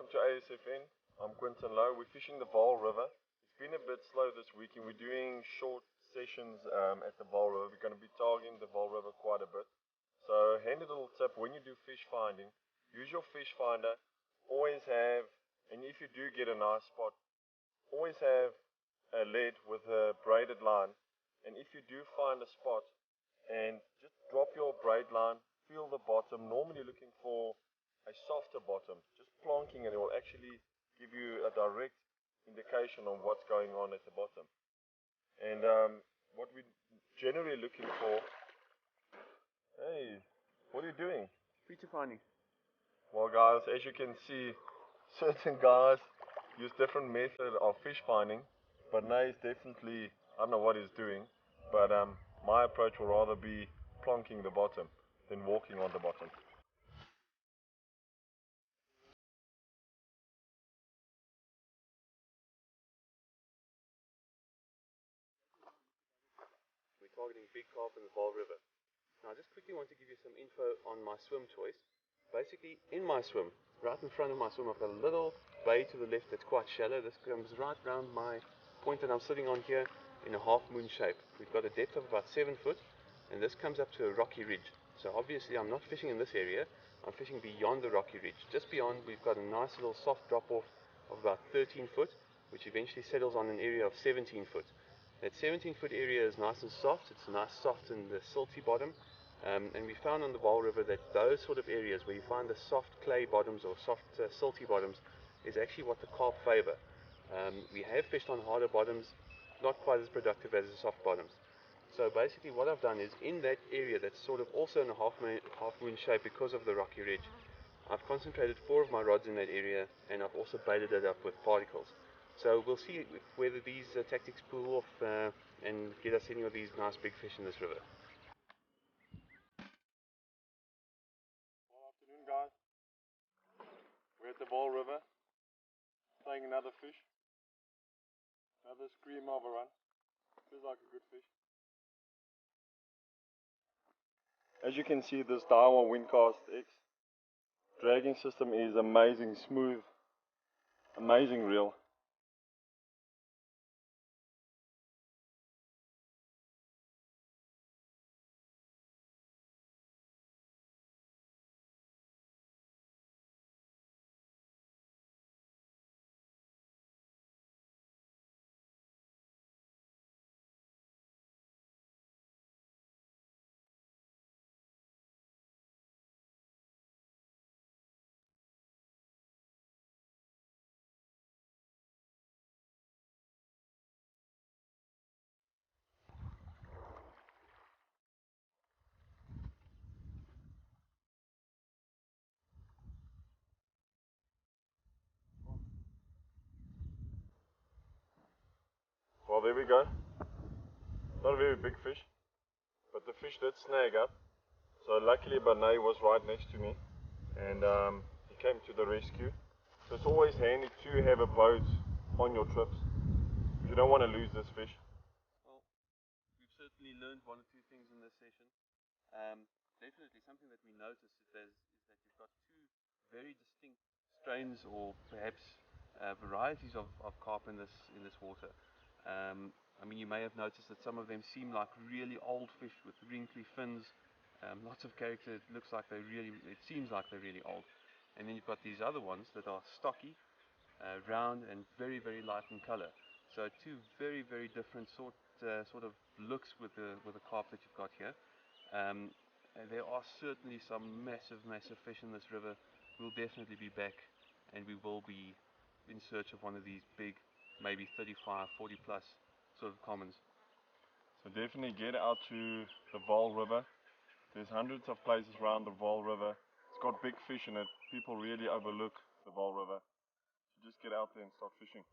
welcome to ASFN. I'm Quinton Lowe. We're fishing the Vaal River. It's been a bit slow this weekend. We're doing short sessions at the Vaal River. We're going to be targeting the Vaal River quite a bit. So handy little tip, when you do fish finding, use your fish finder. Always have, and if you do get a nice spot, always have a lead with a braided line. And if you do find a spot, and just drop your braid line, feel the bottom, normally looking for a softer bottom, just plonking it will actually give you a direct indication on what's going on at the bottom. And what we're generally looking for, hey, what are you doing? Feature finding. Well guys, as you can see, certain guys use different method of fish finding, but Nay is definitely, I don't know what he's doing, but my approach will rather be plonking the bottom than walking on the bottom. We're targeting big carp in the Vaal River. Now I just quickly want to give you some info on my swim choice. Basically, in my swim, right in front of my swim, I've got a little bay to the left that's quite shallow. This comes right round my point that I'm sitting on here in a half moon shape. We've got a depth of about 7 foot, and this comes up to a rocky ridge. So obviously I'm not fishing in this area, I'm fishing beyond the rocky ridge. Just beyond, we've got a nice little soft drop off of about 13 foot, which eventually settles on an area of 17 foot. That 17-foot area is nice and soft. It's nice, soft, and the silty bottom. And we found on the Vaal River that those sort of areas where you find the soft clay bottoms or soft silty bottoms is actually what the carp favor. We have fished on harder bottoms, not quite as productive as the soft bottoms. So basically what I've done is in that area that's sort of also in a half moon shape because of the rocky ridge, I've concentrated 4 of my rods in that area, and I've also baited it up with particles. So we'll see whether these tactics pull off and get us any of these nice big fish in this river. Good afternoon guys. We're at the Vaal River, playing another fish. Another screamer of a run. Feels like a good fish. As you can see, this Daiwa Windcast X dragging system is amazing, smooth, amazing reel. Well, there we go. Not a very big fish, but the fish did snag up. So luckily Banay was right next to me, and he came to the rescue. So it's always handy to have a boat on your trips. You don't want to lose this fish. Well, we've certainly learned 1 or 2 things in this session. Definitely something that we noticed is that you've got 2 very distinct strains or perhaps varieties of carp in this water. I mean, you may have noticed that some of them seem like really old fish with wrinkly fins, lots of character. It looks like it seems like they're really old. And then you've got these other ones that are stocky, round, and very, very light in color. So 2 very, very different sort of looks with the carp that you've got here. And there are certainly some massive, massive fish in this river. We'll definitely be back, and we will be in search of one of these big, maybe 35, 40 plus sort of commons. So definitely get out to the Vaal River. There's hundreds of places around the Vaal River. It's got big fish in it. People really overlook the Vaal River. So just get out there and start fishing.